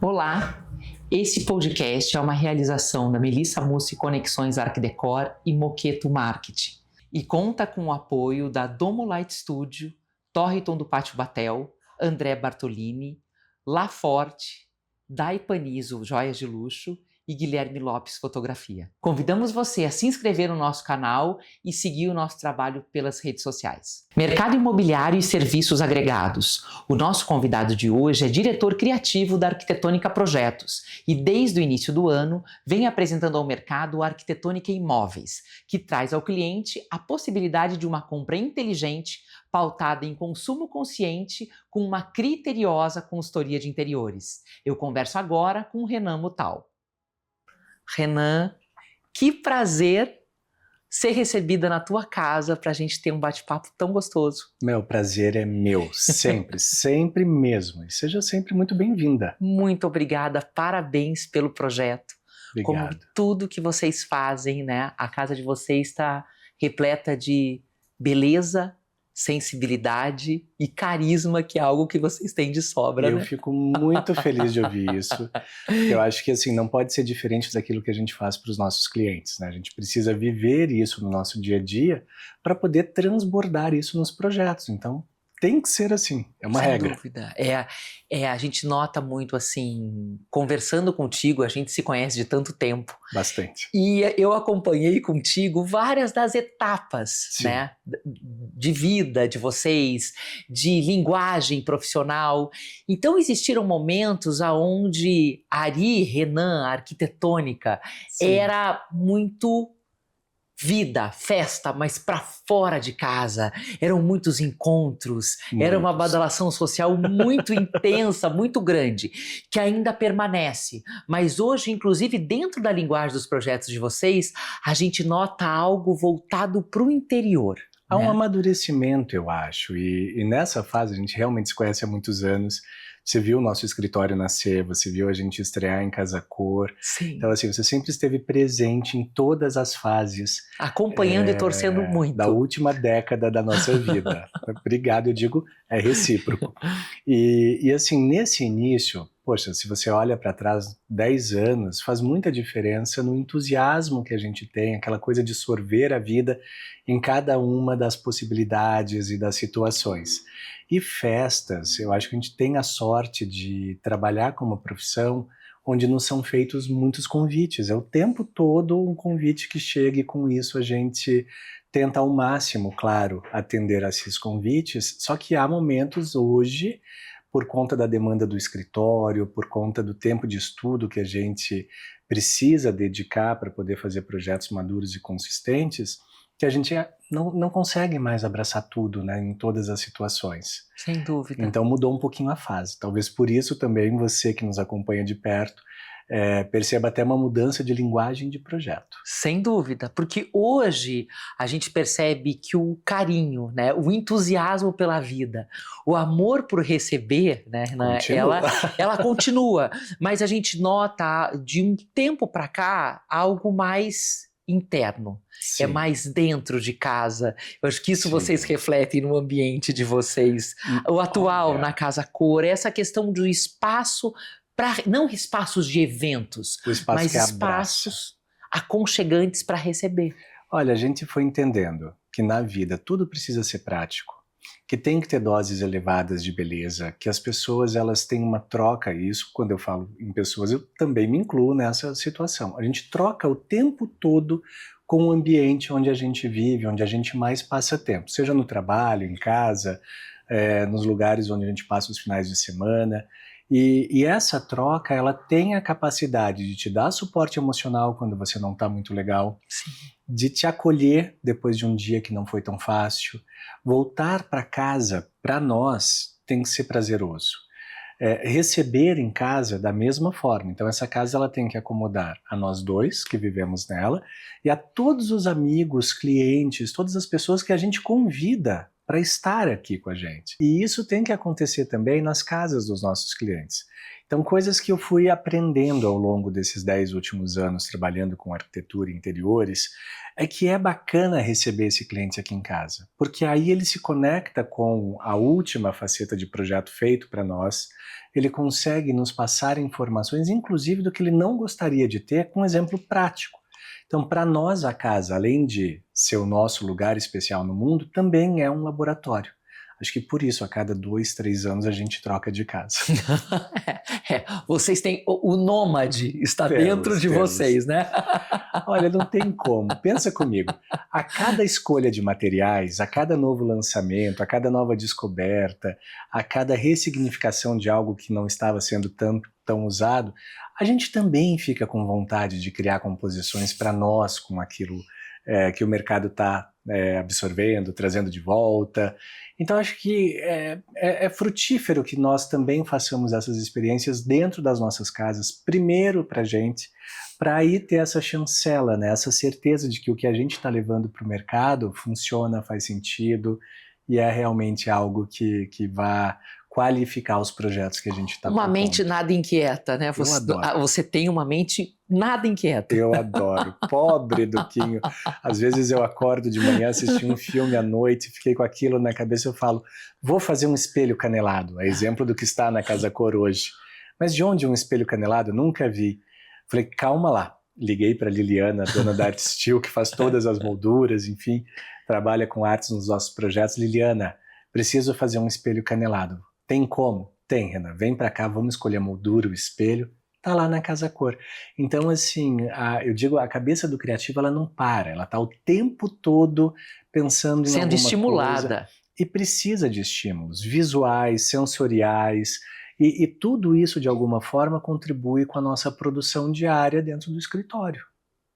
Olá, esse podcast é uma realização da Melissa Mussi Conexões Arquidecor e Moqueto Marketing e conta com o apoio da Domo Light Studio, Torriton do Pátio Batel, André Bartolini, La Forte, Daipanizo Joias de Luxo e Guilherme Lopes Fotografia. Convidamos você a se inscrever no nosso canal e seguir o nosso trabalho pelas redes sociais. Mercado imobiliário e serviços agregados. O nosso convidado de hoje é diretor criativo da Arquitetônica Projetos e desde o início do ano vem apresentando ao mercado a Arquitetônica Imóveis, que traz ao cliente a possibilidade de uma compra inteligente pautada em consumo consciente com uma criteriosa consultoria de interiores. Eu converso agora com o Renan Mutal. Renan, que prazer ser recebida na tua casa para a gente ter um bate-papo tão gostoso. Meu prazer é meu, sempre, sempre mesmo. E seja sempre muito bem-vinda. Muito obrigada, parabéns pelo projeto. Obrigado. Como tudo que vocês fazem, né? A casa de vocês está repleta de beleza, sensibilidade e carisma, que é algo que vocês têm de sobra, Eu né? fico muito feliz de ouvir isso. Eu acho que assim, não pode ser diferente daquilo que a gente faz para os nossos clientes, né? A gente precisa viver isso no nosso dia a dia para poder transbordar isso nos projetos. Então, tem que ser assim, é uma regra. Sem dúvida. A gente nota muito assim, conversando contigo, a gente se conhece de tanto tempo. Bastante. E eu acompanhei contigo várias das etapas, Sim. né, de vida de vocês, de linguagem profissional. Então existiram momentos onde Ari, Renan, a arquitetônica, Sim. era muito vida, festa, mas para fora de casa. Eram muitos encontros, era uma badalação social muito intensa, muito grande, que ainda permanece. Mas hoje, inclusive, dentro da linguagem dos projetos de vocês, a gente nota algo voltado para o interior. Há um né? amadurecimento, eu acho, e nessa fase a gente realmente se conhece há muitos anos. Você viu o nosso escritório nascer, você viu a gente estrear em Casa Cor. Sim. Então, assim, você sempre esteve presente em todas as fases. Acompanhando e torcendo muito. Da última década da nossa vida. Obrigado, eu digo, é recíproco. E assim, nesse início, poxa, se você olha para trás 10 anos, faz muita diferença no entusiasmo que a gente tem, aquela coisa de sorver a vida em cada uma das possibilidades e das situações. E festas, eu acho que a gente tem a sorte de trabalhar com uma profissão onde nos são feitos muitos convites. É o tempo todo um convite que chega e com isso a gente tenta ao máximo, claro, atender a esses convites, só que há momentos hoje, por conta da demanda do escritório, por conta do tempo de estudo que a gente precisa dedicar para poder fazer projetos maduros e consistentes, que a gente não consegue mais abraçar tudo, né, em todas as situações. Sem dúvida. Então mudou um pouquinho a fase. Talvez por isso também você que nos acompanha de perto perceba até uma mudança de linguagem de projeto. Sem dúvida, porque hoje a gente percebe que o carinho, né, o entusiasmo pela vida, o amor por receber, né, ela continua, mas a gente nota de um tempo para cá algo mais interno. Sim. É mais dentro de casa. Eu acho que isso Sim. Vocês refletem no ambiente de vocês. O atual na Casa Cor, essa questão do espaço, não espaços de eventos, mas espaços aconchegantes para receber. Olha, a gente foi entendendo que na vida tudo precisa ser prático, que tem que ter doses elevadas de beleza, que as pessoas elas têm uma troca, e isso quando eu falo em pessoas, eu também me incluo nessa situação. A gente troca o tempo todo com o ambiente onde a gente vive, onde a gente mais passa tempo, seja no trabalho, em casa, nos lugares onde a gente passa os finais de semana. E essa troca, ela tem a capacidade de te dar suporte emocional quando você não está muito legal, Sim. de te acolher depois de um dia que não foi tão fácil. Voltar para casa, para nós, tem que ser prazeroso. Receber em casa da mesma forma. Então essa casa ela tem que acomodar a nós dois que vivemos nela e a todos os amigos, clientes, todas as pessoas que a gente convida para estar aqui com a gente. E isso tem que acontecer também nas casas dos nossos clientes. Então, coisas que eu fui aprendendo ao longo desses 10 últimos anos trabalhando com arquitetura e interiores, é que é bacana receber esse cliente aqui em casa, porque aí ele se conecta com a última faceta de projeto feito para nós, ele consegue nos passar informações, inclusive do que ele não gostaria de ter, com um exemplo prático. Então, para nós, a casa, além de ser o nosso lugar especial no mundo, também é um laboratório. Acho que por isso, a cada 2, 3 anos, a gente troca de casa. Vocês têm o nômade, está dentro de vocês, né? Olha, não tem como. Pensa comigo. A cada escolha de materiais, a cada novo lançamento, a cada nova descoberta, a cada ressignificação de algo que não estava sendo tão usado, a gente também fica com vontade de criar composições para nós com aquilo que o mercado está absorvendo, trazendo de volta. Então acho que é frutífero que nós também façamos essas experiências dentro das nossas casas, primeiro para a gente, para aí ter essa chancela, né? Essa certeza de que o que a gente está levando para o mercado funciona, faz sentido e é realmente algo que vai qualificar os projetos que a gente está propondo. Uma mente nada inquieta, né? Você tem uma mente nada inquieta. Eu adoro. Pobre Duquinho. Às vezes eu acordo de manhã, assisti um filme à noite, fiquei com aquilo na cabeça, eu falo, vou fazer um espelho canelado, é exemplo do que está na Casa Cor hoje. Mas de onde um espelho canelado? Nunca vi. Falei, calma lá. Liguei para Liliana, dona da Art Steel, que faz todas as molduras, enfim, trabalha com artes nos nossos projetos. Liliana, preciso fazer um espelho canelado. Tem como? Tem, Renan. Vem para cá, vamos escolher a moldura, o espelho. Tá lá na Casa Cor. Então, assim, eu digo, a cabeça do criativo, ela não para. Ela tá o tempo todo pensando em sendo alguma estimulada. coisa. E precisa de estímulos visuais, sensoriais. E tudo isso, de alguma forma, contribui com a nossa produção diária dentro do escritório.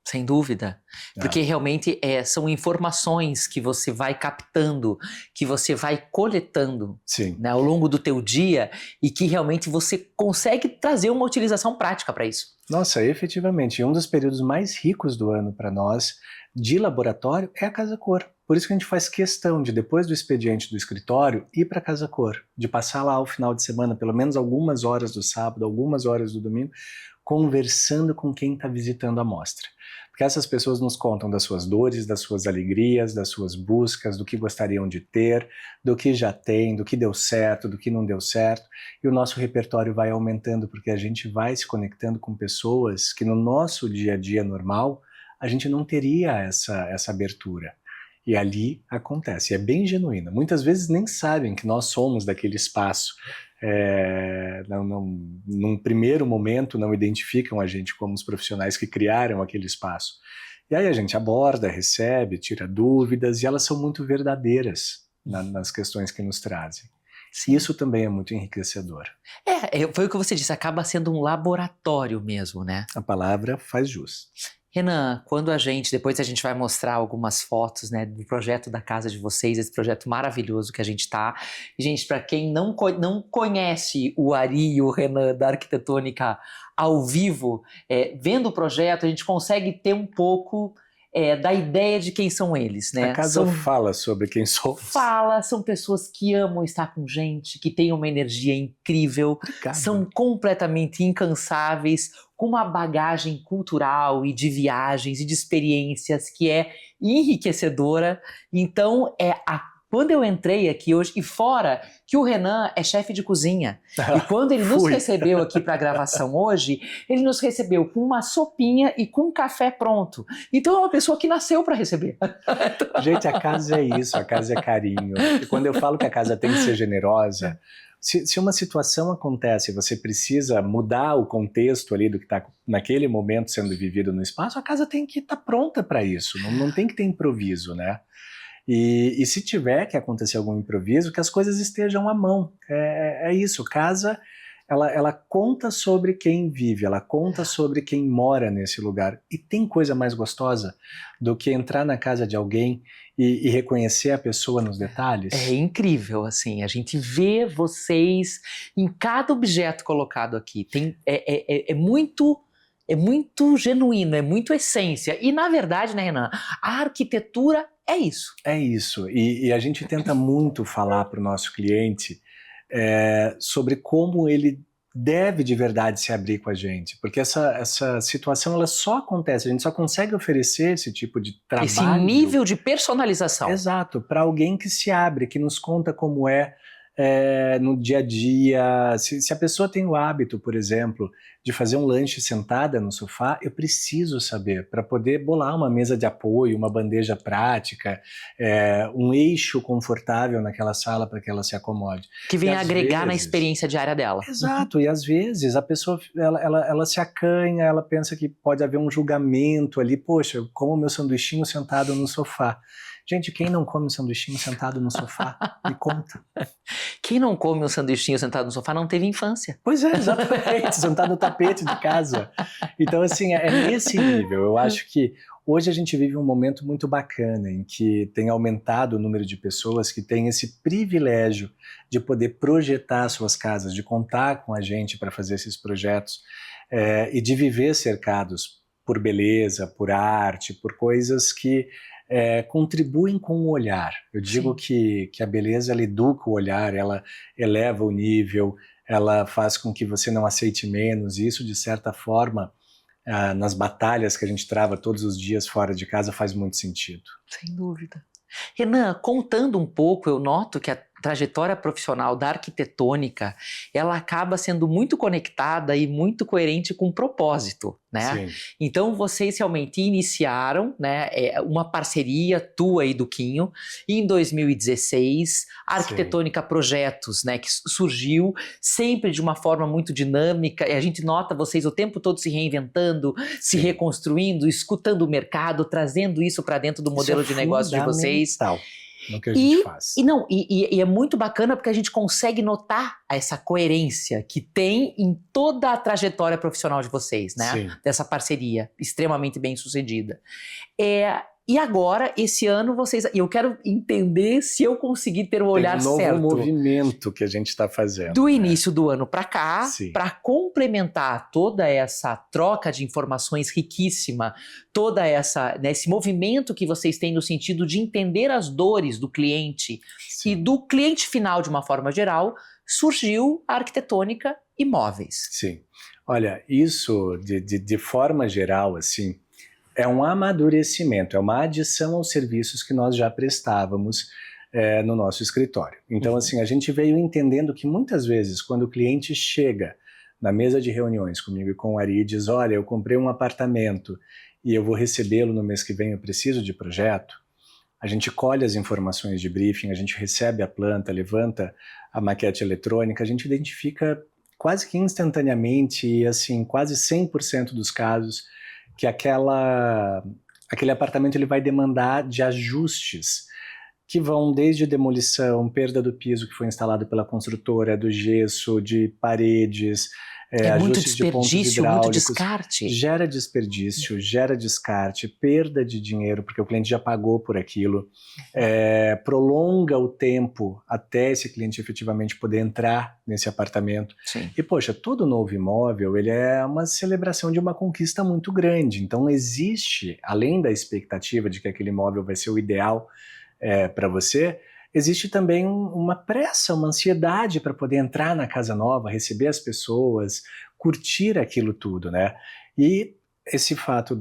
Sem dúvida, porque realmente são informações que você vai captando, que você vai coletando, né, ao longo do teu dia e que realmente você consegue trazer uma utilização prática para isso. Nossa, efetivamente, um dos períodos mais ricos do ano para nós, de laboratório, é a Casa Cor. Por isso que a gente faz questão de, depois do expediente do escritório, ir para a Casa Cor, de passar lá ao final de semana, pelo menos algumas horas do sábado, algumas horas do domingo, conversando com quem está visitando a mostra. Porque essas pessoas nos contam das suas dores, das suas alegrias, das suas buscas, do que gostariam de ter, do que já tem, do que deu certo, do que não deu certo. E o nosso repertório vai aumentando, porque a gente vai se conectando com pessoas que no nosso dia a dia normal, a gente não teria essa abertura. E ali acontece, é bem genuína. Muitas vezes nem sabem que nós somos daquele espaço. Num primeiro momento não identificam a gente como os profissionais que criaram aquele espaço. E aí a gente aborda, recebe, tira dúvidas, e elas são muito verdadeiras nas questões que nos trazem. Sim. Isso também é muito enriquecedor. Foi o que você disse, acaba sendo um laboratório mesmo, né? A palavra faz jus. Renan, depois a gente vai mostrar algumas fotos, né, do projeto da casa de vocês, esse projeto maravilhoso que a gente tá. E, gente, para quem não conhece o Ari e o Renan da Arquitetônica ao vivo, vendo o projeto, a gente consegue ter um pouco da ideia de quem são eles, né? A casa fala sobre quem somos. São pessoas que amam estar com gente, que têm uma energia incrível, Obrigado. São completamente incansáveis, com uma bagagem cultural e de viagens e de experiências que é enriquecedora. Então, quando eu entrei aqui hoje, e fora que o Renan é chefe de cozinha, e quando ele nos recebeu aqui para a gravação hoje, ele nos recebeu com uma sopinha e com um café pronto. Então é uma pessoa que nasceu para receber. Gente, a casa é isso, a casa é carinho. E quando eu falo que a casa tem que ser generosa, se uma situação acontece e você precisa mudar o contexto ali do que está naquele momento sendo vivido no espaço, a casa tem que estar pronta para isso, não tem que ter improviso, né? E se tiver que acontecer algum improviso, que as coisas estejam à mão. É isso, casa, ela conta sobre quem vive, ela conta sobre quem mora nesse lugar. E tem coisa mais gostosa do que entrar na casa de alguém e reconhecer a pessoa nos detalhes? É incrível, assim, a gente vê vocês em cada objeto colocado aqui. É muito genuíno, é muito essência. E, na verdade, né, Renan, a arquitetura é isso. É isso. E a gente tenta muito falar para o nosso cliente sobre como ele deve de verdade se abrir com a gente, porque essa situação ela só acontece, a gente só consegue oferecer esse tipo de trabalho. Esse nível de personalização. Exato, para alguém que se abre, que nos conta como no dia a dia. Se a pessoa tem o hábito, por exemplo, de fazer um lanche sentada no sofá, eu preciso saber, para poder bolar uma mesa de apoio, uma bandeja prática, um eixo confortável naquela sala para que ela se acomode. Que venha agregar na experiência diária dela. Exato, e às vezes a pessoa ela se acanha, ela pensa que pode haver um julgamento ali, poxa, eu como meu sanduichinho sentado no sofá. Gente, quem não come um sanduichinho sentado no sofá? Me conta. Quem não come um sanduichinho sentado no sofá não teve infância. Pois é, exatamente, sentado no tapete de casa. Então, assim, é nesse nível. Eu acho que hoje a gente vive um momento muito bacana em que tem aumentado o número de pessoas que têm esse privilégio de poder projetar suas casas, de contar com a gente para fazer esses projetos e de viver cercados por beleza, por arte, por coisas que contribuem com o olhar. Eu digo que a beleza ela educa o olhar, ela eleva o nível, ela faz com que você não aceite menos, e isso de certa forma nas batalhas que a gente trava todos os dias fora de casa faz muito sentido. Sem dúvida. Renan, contando um pouco, eu noto que a trajetória profissional da arquitetônica, ela acaba sendo muito conectada e muito coerente com o propósito, né? Sim. Então vocês realmente iniciaram, né, uma parceria tua e do Quinho em 2016, a Arquitetônica Projetos, né, que surgiu sempre de uma forma muito dinâmica, e a gente nota vocês o tempo todo se reinventando, se reconstruindo, escutando o mercado, trazendo isso para dentro do modelo de negócio de vocês. No que a gente faz. E é muito bacana porque a gente consegue notar essa coerência que tem em toda a trajetória profissional de vocês, né? Sim. Dessa parceria extremamente bem sucedida. E agora, esse ano, eu quero entender se eu conseguir ter o olhar certo. Tem um novo movimento que a gente está fazendo. Do início do ano para cá, para complementar toda essa troca de informações riquíssima, toda esse movimento que vocês têm no sentido de entender as dores do cliente e do cliente final de uma forma geral, surgiu a Arquitetônica Imóveis. Sim. Olha, isso de forma geral, assim, é um amadurecimento, é uma adição aos serviços que nós já prestávamos no nosso escritório. Então, assim, a gente veio entendendo que muitas vezes, quando o cliente chega na mesa de reuniões comigo e com o Ari e diz, olha, eu comprei um apartamento e eu vou recebê-lo no mês que vem, eu preciso de projeto, a gente colhe as informações de briefing, a gente recebe a planta, levanta a maquete eletrônica, a gente identifica quase que instantaneamente e, assim, quase 100% dos casos que aquele apartamento ele vai demandar de ajustes que vão desde demolição, perda do piso que foi instalado pela construtora, do gesso, de paredes, muito ajustes de pontos desperdício, hidráulicos. muito descarte. Gera desperdício, gera descarte, perda de dinheiro, porque o cliente já pagou por aquilo, prolonga o tempo até esse cliente efetivamente poder entrar nesse apartamento. Sim. E, poxa, todo novo imóvel, ele é uma celebração de uma conquista muito grande. Então, existe, além da expectativa de que aquele imóvel vai ser o ideal para você, existe também uma pressa, uma ansiedade para poder entrar na casa nova, receber as pessoas, curtir aquilo tudo, né? E esse fato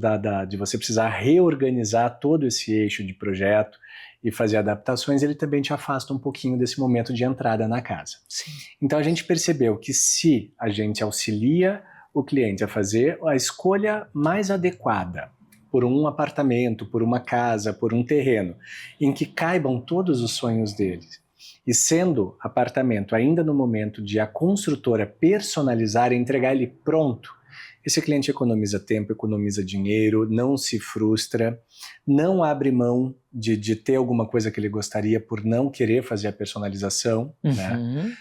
de você precisar reorganizar todo esse eixo de projeto e fazer adaptações, ele também te afasta um pouquinho desse momento de entrada na casa. Sim. Então a gente percebeu que se a gente auxilia o cliente a fazer a escolha mais adequada por um apartamento, por uma casa, por um terreno, em que caibam todos os sonhos deles, e sendo apartamento ainda no momento de a construtora personalizar e entregar ele pronto, esse cliente economiza tempo, economiza dinheiro, não se frustra, não abre mão de ter alguma coisa que ele gostaria por não querer fazer a personalização, né?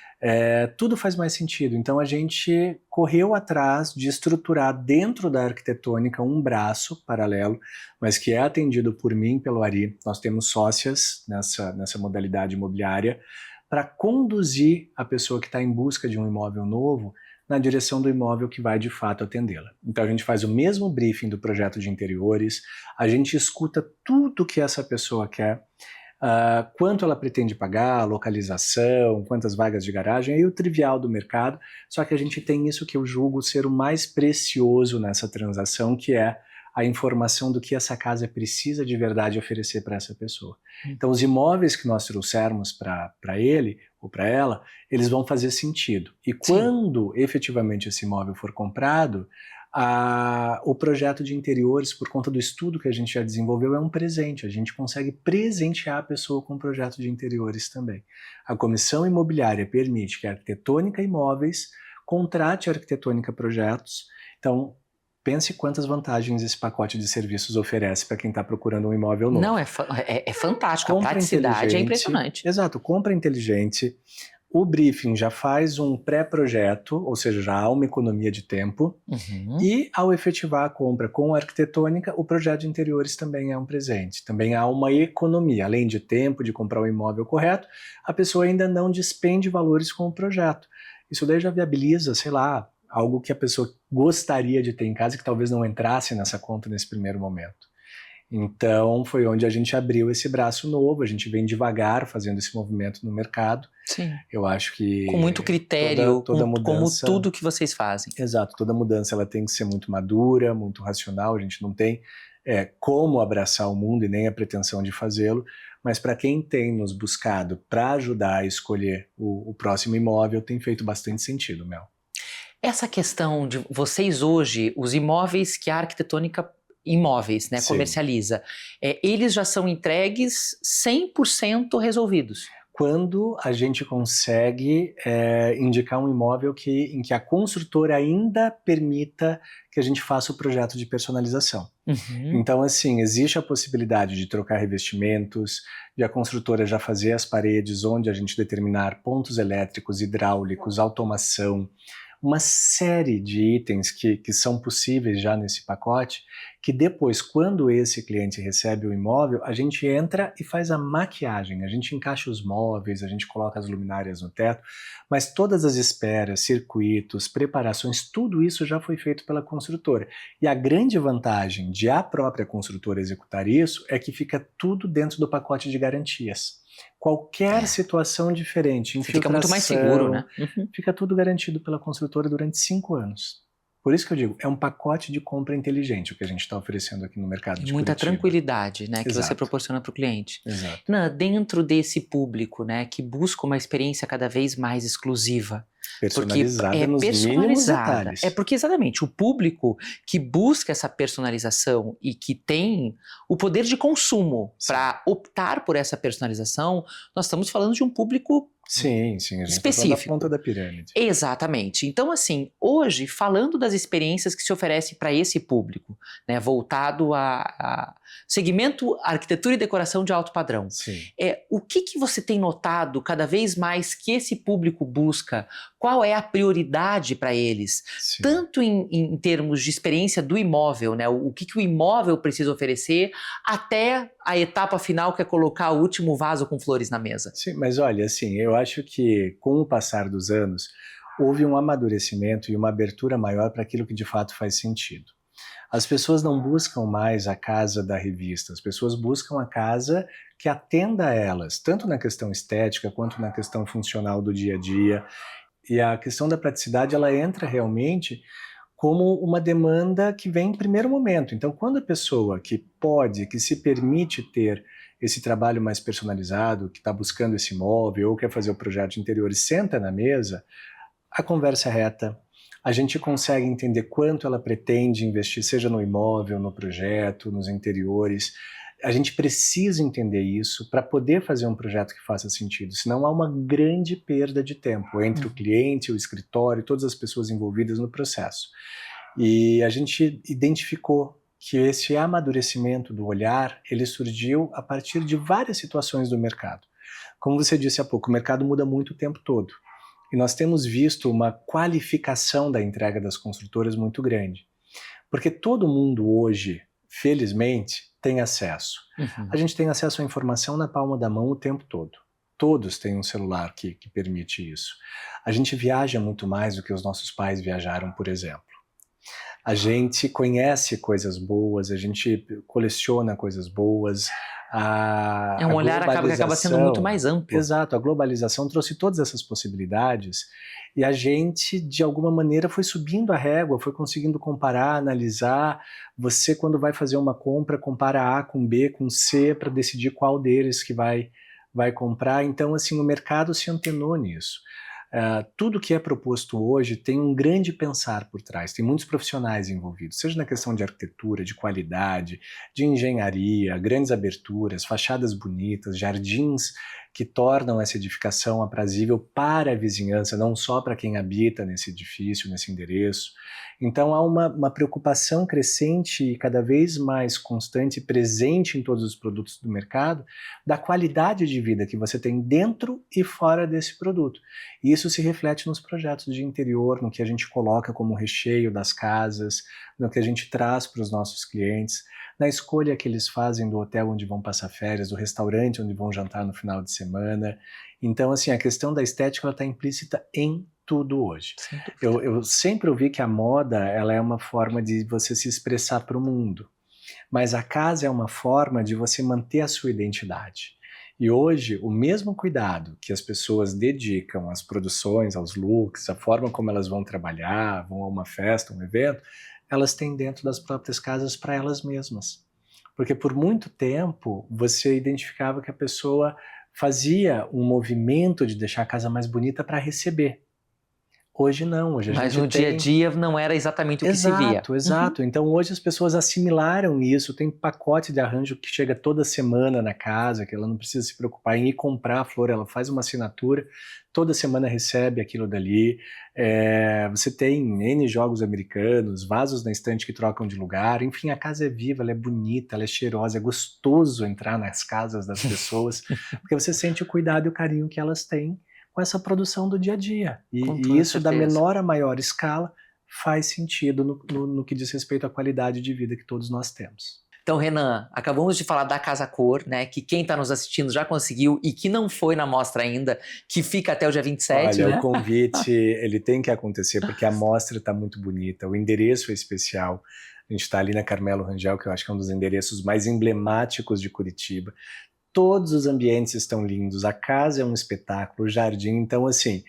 Tudo faz mais sentido. Então a gente correu atrás de estruturar dentro da arquitetônica um braço paralelo, mas que é atendido por mim, pelo Ari. Nós temos sócias nessa modalidade imobiliária para conduzir a pessoa que está em busca de um imóvel novo na direção do imóvel que vai de fato atendê-la. Então a gente faz o mesmo briefing do projeto de interiores, a gente escuta tudo que essa pessoa quer, quanto ela pretende pagar, localização, quantas vagas de garagem, aí o trivial do mercado, só que a gente tem isso que eu julgo ser o mais precioso nessa transação, que é a informação do que essa casa precisa de verdade oferecer para essa pessoa. Então os imóveis que nós trouxermos para ele ou para ela, eles vão fazer sentido. E quando efetivamente esse imóvel for comprado, o projeto de interiores, por conta do estudo que a gente já desenvolveu, é um presente. A gente consegue presentear a pessoa com o projeto de interiores também. A comissão imobiliária permite que a Arquitetônica Imóveis contrate a Arquitetônica Projetos. Então, pense quantas vantagens esse pacote de serviços oferece para quem está procurando um imóvel novo. Não, é fantástico. A praticidade é impressionante. Exato, compra inteligente. O briefing já faz um pré-projeto, ou seja, já há uma economia de tempo. E ao efetivar a compra com a Arquitetônica, o projeto de interiores também é um presente. Também há uma economia. Além de tempo, de comprar o imóvel correto, a pessoa ainda não despende valores com o projeto. Isso daí já viabiliza, sei lá, algo que a pessoa gostaria de ter em casa e que talvez não entrasse nessa conta nesse primeiro momento. Então, foi onde a gente abriu esse braço novo, a gente vem devagar fazendo esse movimento no mercado. Sim. Eu acho que... Com muito critério, toda mudança, como tudo que vocês fazem. Exato, toda mudança ela tem que ser muito madura, muito racional, a gente não tem como abraçar o mundo e nem a pretensão de fazê-lo, mas para quem tem nos buscado para ajudar a escolher o próximo imóvel, tem feito bastante sentido, Mel. Essa questão de vocês hoje, os imóveis que a Arquitetônica Imóveis, né, comercializa, eles já são entregues 100% resolvidos? Quando a gente consegue indicar um imóvel em que a construtora ainda permita que a gente faça o projeto de personalização. Então, assim, existe a possibilidade de trocar revestimentos, de a construtora já fazer as paredes onde a gente determinar pontos elétricos, hidráulicos, automação, uma série de itens que são possíveis já nesse pacote, que depois, quando esse cliente recebe o imóvel, a gente entra e faz a maquiagem, a gente encaixa os móveis, a gente coloca as luminárias no teto, mas todas as esperas, circuitos, preparações, tudo isso já foi feito pela construtora. E a grande vantagem de a própria construtora executar isso é que fica tudo dentro do pacote de garantias. Qualquer situação diferente, infiltração, fica muito mais seguro, né? Fica tudo garantido pela construtora durante 5 anos. Por isso que eu digo, é um pacote de compra inteligente o que a gente está oferecendo aqui no mercado de muita Curitiba. Tranquilidade, né, que você proporciona para o cliente. Exato. Dentro desse público, né, que busca uma experiência cada vez mais exclusiva. Personalizada nos mínimos detalhes. Porque exatamente, o público que busca essa personalização e que tem o poder de consumo para optar por essa personalização, nós estamos falando de um público Sim, a gente específico. Tá na ponta da pirâmide. Exatamente. Então, assim, hoje, falando das experiências que se oferecem para esse público, né, voltado a segmento arquitetura e decoração de alto padrão, o que você tem notado cada vez mais que esse público busca? Qual é a prioridade para eles? Tanto em termos de experiência do imóvel, né, o que o imóvel precisa oferecer, até a etapa final, que é colocar o último vaso com flores na mesa. Sim, mas olha, assim, eu acho que com o passar dos anos, houve um amadurecimento e uma abertura maior para aquilo que de fato faz sentido. As pessoas não buscam mais a casa da revista, as pessoas buscam a casa que atenda a elas, tanto na questão estética quanto na questão funcional do dia a dia. E a questão da praticidade, ela entra realmente como uma demanda que vem em primeiro momento. Então, quando a pessoa que se permite ter esse trabalho mais personalizado, que está buscando esse imóvel ou quer fazer o projeto de interiores, senta na mesa, a conversa é reta, a gente consegue entender quanto ela pretende investir, seja no imóvel, no projeto, nos interiores. A gente precisa entender isso para poder fazer um projeto que faça sentido, senão há uma grande perda de tempo entre o cliente, o escritório, todas as pessoas envolvidas no processo. E a gente identificou que esse amadurecimento do olhar, ele surgiu a partir de várias situações do mercado. Como você disse há pouco, o mercado muda muito o tempo todo. E nós temos visto uma qualificação da entrega das construtoras muito grande. Porque todo mundo hoje, felizmente, tem acesso. A gente tem acesso à informação na palma da mão o tempo todo. Todos têm um celular que permite isso. A gente viaja muito mais do que os nossos pais viajaram, por exemplo. A gente conhece coisas boas, a gente coleciona coisas boas. Um olhar acaba sendo muito mais amplo. Exato, a globalização trouxe todas essas possibilidades e a gente, de alguma maneira, foi subindo a régua, foi conseguindo comparar, analisar. Você, quando vai fazer uma compra, compara A com B, com C, para decidir qual deles que vai comprar. Então, assim, o mercado se antenou nisso. Tudo que é proposto hoje tem um grande pensar por trás, tem muitos profissionais envolvidos, seja na questão de arquitetura, de qualidade, de engenharia, grandes aberturas, fachadas bonitas, jardins que tornam essa edificação aprazível para a vizinhança, não só para quem habita nesse edifício, nesse endereço. Então há uma preocupação crescente e cada vez mais constante e presente em todos os produtos do mercado da qualidade de vida que você tem dentro e fora desse produto. E isso se reflete nos projetos de interior, no que a gente coloca como recheio das casas, no que a gente traz para os nossos clientes, na escolha que eles fazem do hotel onde vão passar férias, do restaurante onde vão jantar no final de semana. Então, assim, a questão da estética está implícita em tudo hoje. Eu sempre ouvi que a moda ela é uma forma de você se expressar para o mundo, mas a casa é uma forma de você manter a sua identidade. E hoje, o mesmo cuidado que as pessoas dedicam às produções, aos looks, a forma como elas vão trabalhar, vão a uma festa, um evento, elas têm dentro das próprias casas para elas mesmas. Porque por muito tempo, você identificava que a pessoa fazia um movimento de deixar a casa mais bonita para receber. Hoje não, hoje a Mas gente no dia a dia não era exatamente o que se via. Exato. Então hoje as pessoas assimilaram isso, tem pacote de arranjo que chega toda semana na casa, que ela não precisa se preocupar em ir comprar a flor, ela faz uma assinatura, toda semana recebe aquilo dali. Você tem N jogos americanos, vasos na estante que trocam de lugar, enfim, a casa é viva, ela é bonita, ela é cheirosa, é gostoso entrar nas casas das pessoas, porque você sente o cuidado e o carinho que elas têm com essa produção do dia a dia. E isso, da menor a maior escala, faz sentido no que diz respeito à qualidade de vida que todos nós temos. Então, Renan, acabamos de falar da Casa Cor, né, que quem está nos assistindo já conseguiu e que não foi na mostra ainda, que fica até o dia 27, Olha, né? o convite, ele tem que acontecer, porque a mostra está muito bonita, o endereço é especial. A gente está ali na Carmelo Rangel, que eu acho que é um dos endereços mais emblemáticos de Curitiba. Todos os ambientes estão lindos, a casa é um espetáculo, o jardim, então assim,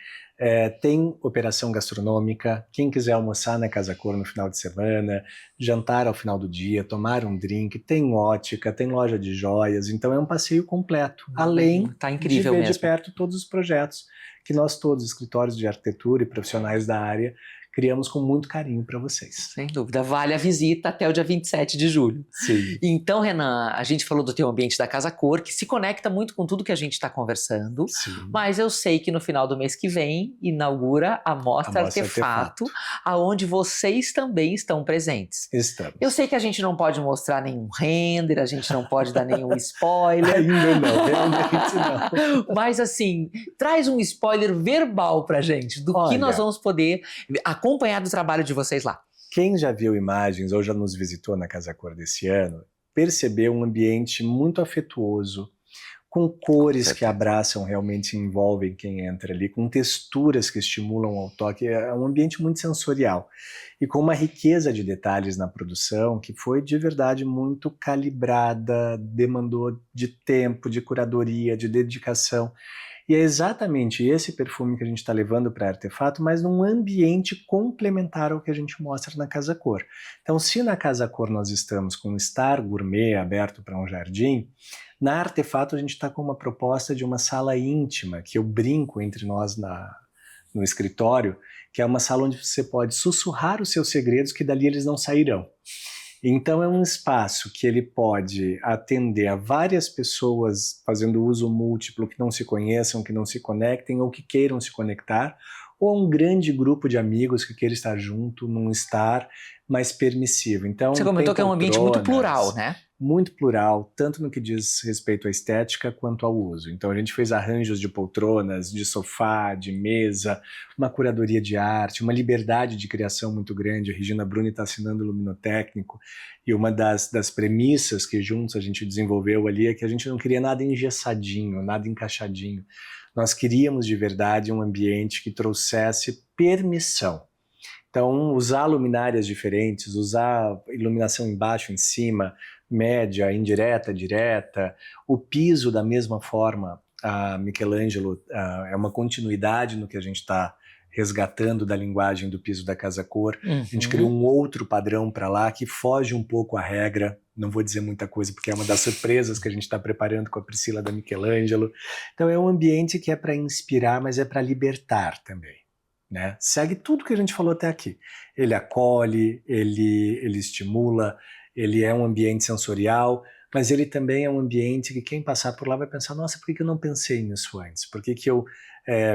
tem operação gastronômica, quem quiser almoçar na Casa Cor no final de semana, jantar ao final do dia, tomar um drink, tem ótica, tem loja de joias, então é um passeio completo, além tá incrível de ver mesmo. de perto todos os projetos que nós todos, escritórios de arquitetura e profissionais da área, criamos com muito carinho para vocês. Sem dúvida, vale a visita até o dia 27 de julho. Sim. Então, Renan, a gente falou do teu ambiente da Casa Cor, que se conecta muito com tudo que a gente está conversando, Sim. mas eu sei que no final do mês que vem inaugura a Mostra Artefato, aonde vocês também estão presentes. Estamos. Eu sei que a gente não pode mostrar nenhum render, a gente não pode dar nenhum spoiler. Ainda não, realmente não. Mas assim, traz um spoiler verbal pra gente, do que nós vamos poder acompanhar do trabalho de vocês lá. Quem já viu imagens ou já nos visitou na Casa Cor desse ano, percebeu um ambiente muito afetuoso, com cores que abraçam, realmente envolvem quem entra ali, com texturas que estimulam ao toque, é um ambiente muito sensorial. E com uma riqueza de detalhes na produção que foi de verdade muito calibrada, demandou de tempo, de curadoria, de dedicação. E é exatamente esse perfume que a gente está levando para Artefato, mas num ambiente complementar ao que a gente mostra na Casa Cor. Então, se na Casa Cor nós estamos com um estar gourmet aberto para um jardim, na Artefato a gente está com uma proposta de uma sala íntima, que eu brinco entre nós no escritório, que é uma sala onde você pode sussurrar os seus segredos, que dali eles não sairão. Então é um espaço que ele pode atender a várias pessoas fazendo uso múltiplo, que não se conheçam, que não se conectem ou que queiram se conectar, ou a um grande grupo de amigos que queiram estar junto num estar mais permissivo. Então, você comentou que é um ambiente muito plural, né? muito plural, tanto no que diz respeito à estética quanto ao uso. Então a gente fez arranjos de poltronas, de sofá, de mesa, uma curadoria de arte, uma liberdade de criação muito grande. A Regina Bruni está assinando o luminotécnico, e uma das premissas que juntos a gente desenvolveu ali é que a gente não queria nada engessadinho, nada encaixadinho. Nós queríamos de verdade um ambiente que trouxesse permissão. Então, usar luminárias diferentes, usar iluminação embaixo, em cima, média, indireta, direta, o piso da mesma forma. A Michelangelo é uma continuidade no que a gente está resgatando da linguagem do piso da Casa Cor. A gente criou um outro padrão para lá que foge um pouco à regra. Não vou dizer muita coisa porque é uma das surpresas que a gente está preparando com a Priscila da Michelangelo. Então é um ambiente que é para inspirar, mas é para libertar também. Né? Segue tudo que a gente falou até aqui. Ele acolhe, ele estimula, ele é um ambiente sensorial, mas ele também é um ambiente que quem passar por lá vai pensar, nossa, por que eu não pensei nisso antes? Por que eu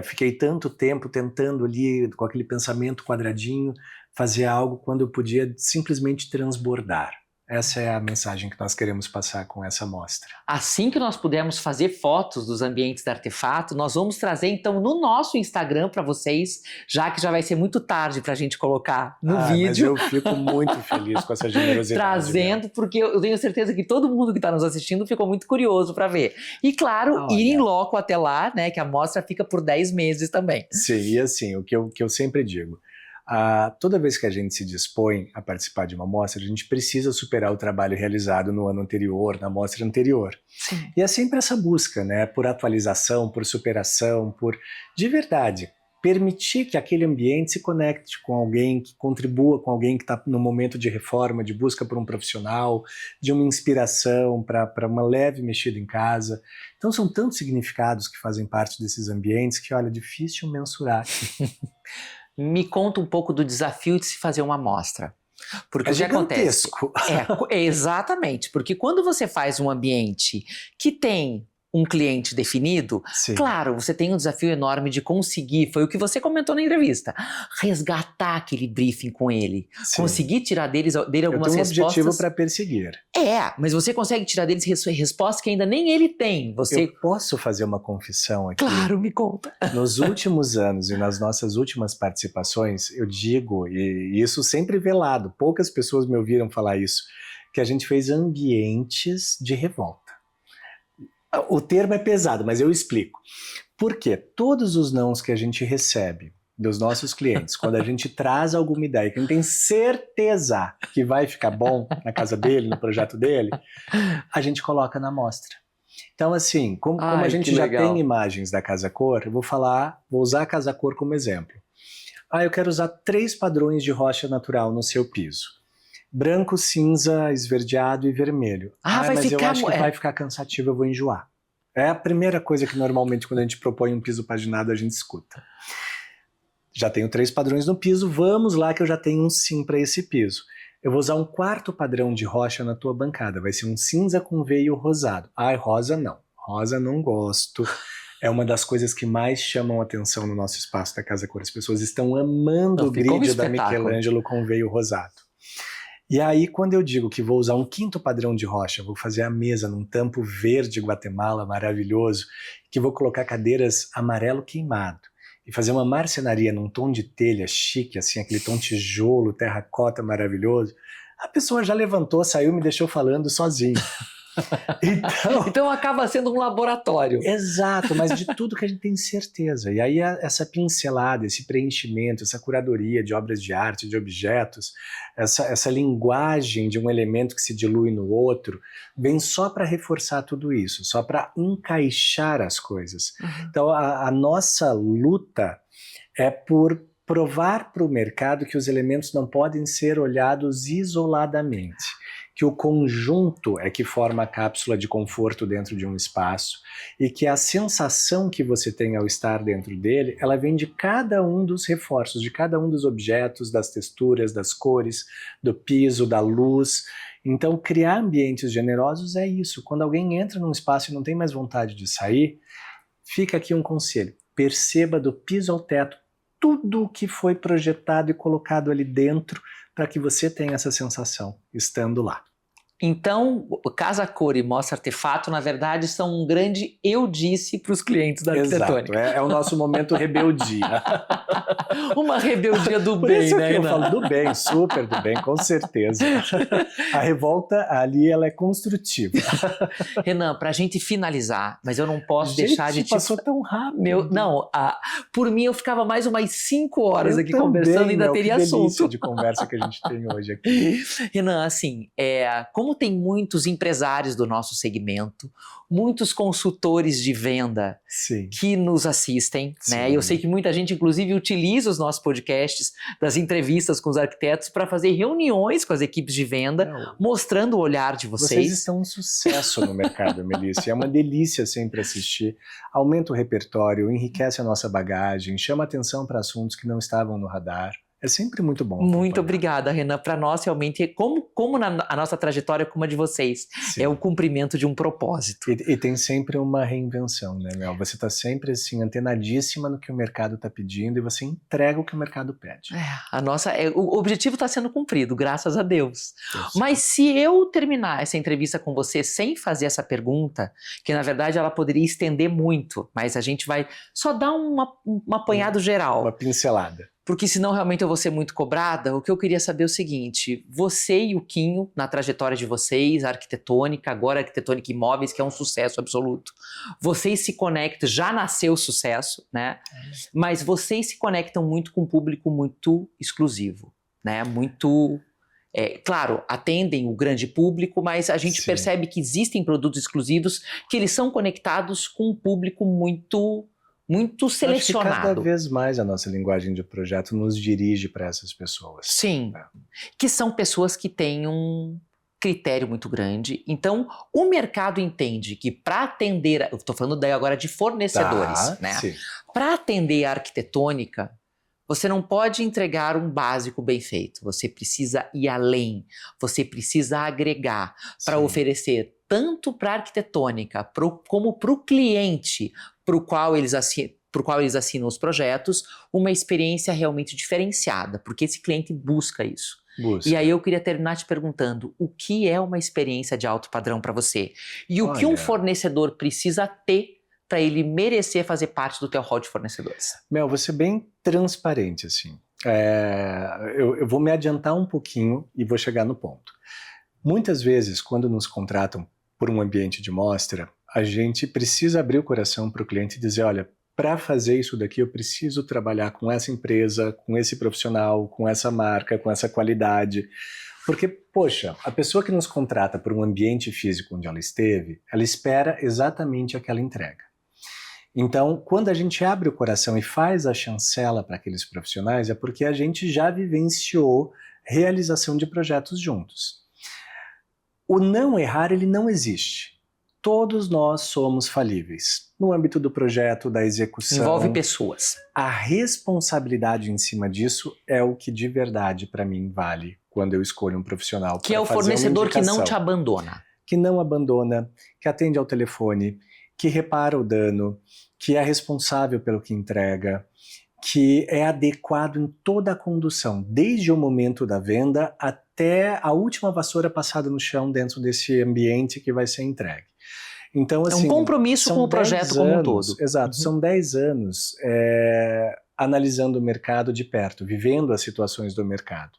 fiquei tanto tempo tentando ali, com aquele pensamento quadradinho, fazer algo quando eu podia simplesmente transbordar? Essa é a mensagem que nós queremos passar com essa mostra. Assim que nós pudermos fazer fotos dos ambientes da Artefato, nós vamos trazer então no nosso Instagram para vocês, já que já vai ser muito tarde para a gente colocar no vídeo. Mas eu fico muito feliz com essa generosidade. Trazendo, porque eu tenho certeza que todo mundo que está nos assistindo ficou muito curioso para ver. E claro, ir em loco até lá, né, que a mostra fica por 10 meses também. Sim, e assim, o que eu sempre digo, toda vez que a gente se dispõe a participar de uma mostra, a gente precisa superar o trabalho realizado no ano anterior, na mostra anterior. Sim. E é sempre essa busca, né, por atualização, por superação, por, de verdade, permitir que aquele ambiente se conecte com alguém, que contribua com alguém que está no momento de reforma, de busca por um profissional, de uma inspiração para uma leve mexida em casa. Então são tantos significados que fazem parte desses ambientes que, olha, é difícil mensurar. Me conta um pouco do desafio de se fazer uma amostra. Porque é o que acontece? gigantesco. Exatamente, porque quando você faz um ambiente que tem um cliente definido, Sim. Claro, você tem um desafio enorme de conseguir, foi o que você comentou na entrevista, resgatar aquele briefing com ele, Sim. Conseguir tirar dele algumas respostas. Eu tenho um objetivo para perseguir. Mas você consegue tirar deles respostas que ainda nem ele tem. Eu posso fazer uma confissão aqui? Claro, me conta. Nos últimos anos e nas nossas últimas participações, eu digo, e isso sempre velado, poucas pessoas me ouviram falar isso, que a gente fez ambientes de revolta. O termo é pesado, mas eu explico. Porque todos os nãos que a gente recebe dos nossos clientes, quando a gente traz alguma ideia que a gente tem certeza que vai ficar bom na casa dele, no projeto dele, a gente coloca na amostra. Então, assim, como a gente já tem imagens da Casa Cor, eu vou usar a Casa Cor como exemplo. Eu quero usar 3 padrões de rocha natural no seu piso. Branco, cinza, esverdeado e vermelho. Mas eu acho que vai ficar cansativo, eu vou enjoar. É a primeira coisa que normalmente quando a gente propõe um piso paginado a gente escuta. Já tenho 3 padrões no piso, vamos lá que eu já tenho um sim para esse piso. Eu vou usar um 4º padrão de rocha na tua bancada, vai ser um cinza com veio rosado. Rosa não. Rosa não gosto. É uma das coisas que mais chamam atenção no nosso espaço da Casa Cor. As pessoas estão amando o grid da Michelangelo com veio rosado. E aí, quando eu digo que vou usar um 5º padrão de rocha, vou fazer a mesa num tampo verde Guatemala maravilhoso, que vou colocar cadeiras amarelo queimado, e fazer uma marcenaria num tom de telha chique, assim, aquele tom tijolo, terracota maravilhoso, a pessoa já levantou, saiu e me deixou falando sozinho. Então acaba sendo um laboratório. Exato, mas de tudo que a gente tem certeza. E aí essa pincelada, esse preenchimento, essa curadoria de obras de arte, de objetos, essa linguagem de um elemento que se dilui no outro, vem só para reforçar tudo isso, só para encaixar as coisas. Então a nossa luta é por provar para o mercado que os elementos não podem ser olhados isoladamente, que o conjunto é que forma a cápsula de conforto dentro de um espaço e que a sensação que você tem ao estar dentro dele, ela vem de cada um dos reforços, de cada um dos objetos, das texturas, das cores, do piso, da luz. Então, criar ambientes generosos é isso. Quando alguém entra num espaço e não tem mais vontade de sair, fica aqui um conselho. Perceba do piso ao teto tudo o que foi projetado e colocado ali dentro para que você tenha essa sensação estando lá. Então, Casa Cor e Mostra Artefato, na verdade, são um grande eu disse para os clientes da arquitetônica. Exato, é o nosso momento rebeldia. Uma rebeldia do Por bem, isso né, que eu Renan? falo do bem, super do bem, com certeza. A revolta ali, ela é construtiva. Renan, para a gente finalizar, mas eu não posso Gente, deixar de te... passou tão rápido. Por mim eu ficava mais umas 5 horas Eu aqui também, conversando e ainda teria que delícia assunto. de conversa que a gente tem hoje aqui. Renan, assim, como tem muitos empresários do nosso segmento, muitos consultores de venda Sim. que nos assistem, né? Sim. Eu sei que muita gente, inclusive, utiliza os nossos podcasts das entrevistas com os arquitetos para fazer reuniões com as equipes de venda, mostrando o olhar de vocês. Vocês estão um sucesso no mercado, Melissa. É uma delícia sempre assistir. Aumenta o repertório, enriquece a nossa bagagem, chama atenção para assuntos que não estavam no radar. É sempre muito bom. Muito obrigada, Renan. Para nós, realmente, como a nossa trajetória, como a de vocês, Sim. é o cumprimento de um propósito. E tem sempre uma reinvenção, né, Mel? Você está sempre, assim, antenadíssima no que o mercado está pedindo e você entrega o que o mercado pede. O objetivo está sendo cumprido, graças a Deus. Isso. Mas se eu terminar essa entrevista com você sem fazer essa pergunta, que na verdade ela poderia estender muito, mas a gente vai só dar um apanhado geral. Uma pincelada. Porque senão realmente eu vou ser muito cobrada. O que eu queria saber é o seguinte: você e o Quinho, na trajetória de vocês, a arquitetônica, agora a arquitetônica imóveis, que é um sucesso absoluto, vocês se conectam, já nasceu o sucesso, né? Mas vocês se conectam muito com um público muito exclusivo, né? Muito... claro, atendem o grande público, mas a gente percebe que existem produtos exclusivos que eles são conectados com um público muito selecionado. Acho que cada vez mais a nossa linguagem de projeto nos dirige para essas pessoas. Sim, que são pessoas que têm um critério muito grande. Então, o mercado entende que para atender, eu estou falando daí agora de fornecedores, né? Para atender a arquitetônica, você não pode entregar um básico bem feito. Você precisa ir além. Você precisa agregar para oferecer tanto para a arquitetônica como para o cliente para o qual eles assinam os projetos, uma experiência realmente diferenciada, porque esse cliente busca isso. E aí eu queria terminar te perguntando, o que é uma experiência de alto padrão para você? E o que um fornecedor precisa ter para ele merecer fazer parte do teu hall de fornecedores? Mel, vou ser bem transparente, assim. Eu vou me adiantar um pouquinho e vou chegar no ponto. Muitas vezes, quando nos contratam por um ambiente de mostra, a gente precisa abrir o coração para o cliente e dizer, olha, para fazer isso daqui eu preciso trabalhar com essa empresa, com esse profissional, com essa marca, com essa qualidade. Porque, poxa, a pessoa que nos contrata por um ambiente físico onde ela esteve, ela espera exatamente aquela entrega. Então, quando a gente abre o coração e faz a chancela para aqueles profissionais, é porque a gente já vivenciou realização de projetos juntos. O não errar, ele não existe. Todos nós somos falíveis. No âmbito do projeto, da execução... Envolve pessoas. A responsabilidade em cima disso é o que de verdade, para mim, vale quando eu escolho um profissional. Que é o fornecedor que não te abandona. Que não abandona, que atende ao telefone, que repara o dano, que é responsável pelo que entrega, que é adequado em toda a condução, desde o momento da venda até a última vassoura passada no chão dentro desse ambiente que vai ser entregue. Então, assim, é um compromisso com o projeto como um todo. Exato, são 10 anos analisando o mercado de perto, vivendo as situações do mercado.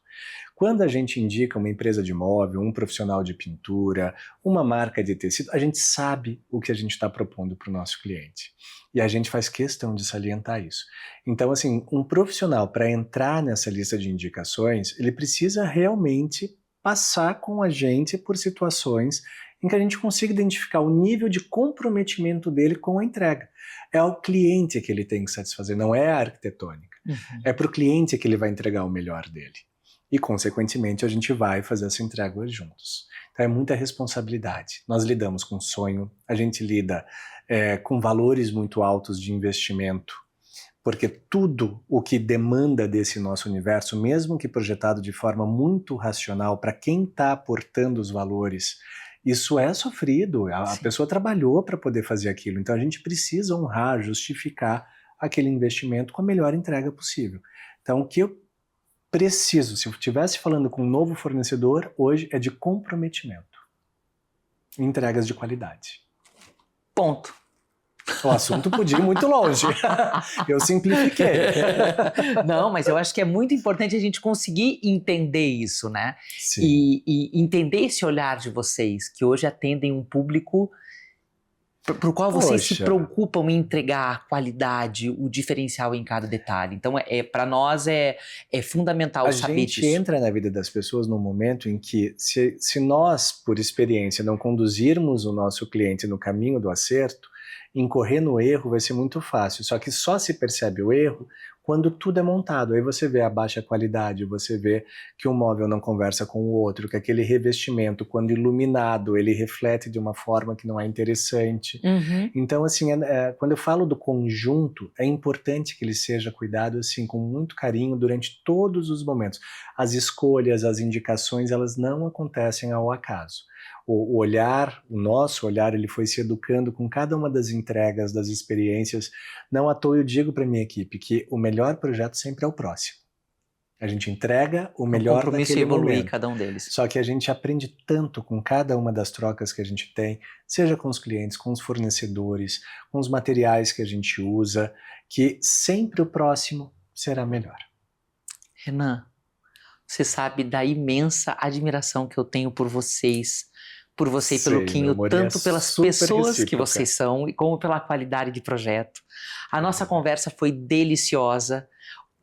Quando a gente indica uma empresa de móvel, um profissional de pintura, uma marca de tecido, a gente sabe o que a gente está propondo para o nosso cliente. E a gente faz questão de salientar isso. Então, assim, um profissional, para entrar nessa lista de indicações, ele precisa realmente passar com a gente por situações em que a gente consiga identificar o nível de comprometimento dele com a entrega. É o cliente que ele tem que satisfazer, não é a arquitetônica. É para o cliente que ele vai entregar o melhor dele. E, consequentemente, a gente vai fazer essa entrega juntos. Então, é muita responsabilidade. Nós lidamos com sonho, a gente lida com valores muito altos de investimento, porque tudo o que demanda desse nosso universo, mesmo que projetado de forma muito racional, para quem está aportando os valores, isso é sofrido. A pessoa trabalhou para poder fazer aquilo. Então, a gente precisa honrar, justificar aquele investimento com a melhor entrega possível. Então, o que eu preciso, se eu estivesse falando com um novo fornecedor, hoje é de comprometimento. Entregas de qualidade. Ponto. O assunto podia ir muito longe. Eu simplifiquei. Não, mas eu acho que é muito importante a gente conseguir entender isso, né? Sim. E entender esse olhar de vocês, que hoje atendem um público para o qual vocês se preocupam em entregar a qualidade, o diferencial em cada detalhe. Então, para nós é fundamental saber disso. A gente entra na vida das pessoas num momento em que, se nós, por experiência, não conduzirmos o nosso cliente no caminho do acerto, incorrer no erro vai ser muito fácil. Só que só se percebe o erro quando tudo é montado. Aí você vê a baixa qualidade, você vê que um móvel não conversa com o outro, que aquele revestimento, quando iluminado, ele reflete de uma forma que não é interessante. Uhum. Então, assim, quando eu falo do conjunto, é importante que ele seja cuidado, assim, com muito carinho durante todos os momentos. As escolhas, as indicações, elas não acontecem ao acaso. O olhar, o nosso olhar, ele foi se educando com cada uma das entregas, das experiências. Não à toa eu digo para minha equipe que o melhor projeto sempre é o próximo. A gente entrega o melhor daquele momento. Cada um deles. Só que a gente aprende tanto com cada uma das trocas que a gente tem, seja com os clientes, com os fornecedores, com os materiais que a gente usa, que sempre o próximo será melhor. Renan, você sabe da imensa admiração que eu tenho por vocês, por você e pelo Quinho, tanto pelas pessoas que vocês são, como pela qualidade de projeto. A nossa conversa foi deliciosa.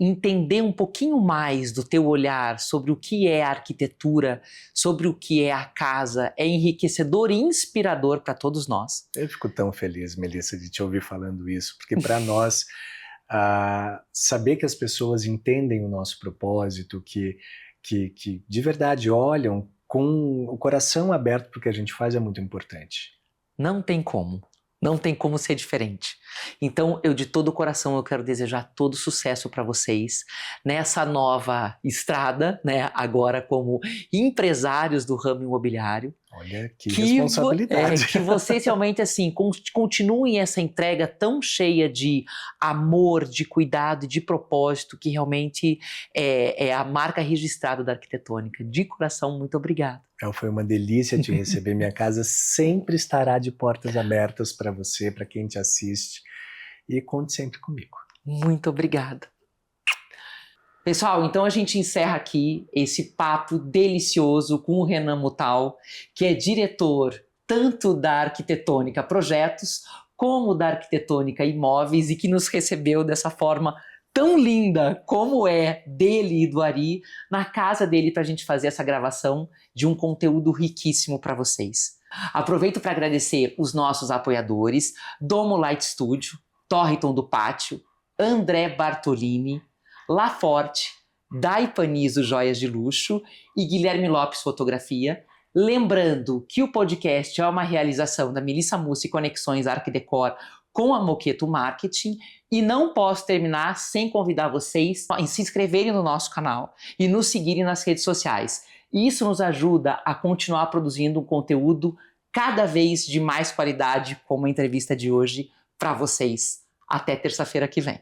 Entender um pouquinho mais do teu olhar sobre o que é a arquitetura, sobre o que é a casa, é enriquecedor e inspirador para todos nós. Eu fico tão feliz, Melissa, de te ouvir falando isso, porque para nós, saber que as pessoas entendem o nosso propósito, que de verdade olham com o coração aberto para o que a gente faz é muito importante. Não tem como. Não tem como ser diferente. Então, de todo o coração, eu quero desejar todo sucesso para vocês nessa nova estrada, né? Agora como empresários do ramo imobiliário. Olha, que responsabilidade. Que vocês realmente, assim, continuem essa entrega tão cheia de amor, de cuidado e de propósito, que realmente é a marca registrada da Arquitetônica. De coração, muito obrigado. Foi uma delícia te receber. Minha casa sempre estará de portas abertas para você, para quem te assiste. E conte sempre comigo. Muito obrigada. Pessoal, então a gente encerra aqui esse papo delicioso com o Renan Mutal, que é diretor tanto da Arquitetônica Projetos, como da Arquitetônica Imóveis, e que nos recebeu dessa forma tão linda como é dele e do Ari, na casa dele, para a gente fazer essa gravação de um conteúdo riquíssimo para vocês. Aproveito para agradecer os nossos apoiadores, Domo Light Studio, Torriton do Pátio, André Bartolini, La Forte, Daipanizo Joias de Luxo e Guilherme Lopes Fotografia. Lembrando que o podcast é uma realização da Melissa Mussi Conexões Arc Decor com a Moqueto Marketing, e não posso terminar sem convidar vocês a se inscreverem no nosso canal e nos seguirem nas redes sociais. Isso nos ajuda a continuar produzindo um conteúdo cada vez de mais qualidade, como a entrevista de hoje, para vocês. Até terça-feira que vem.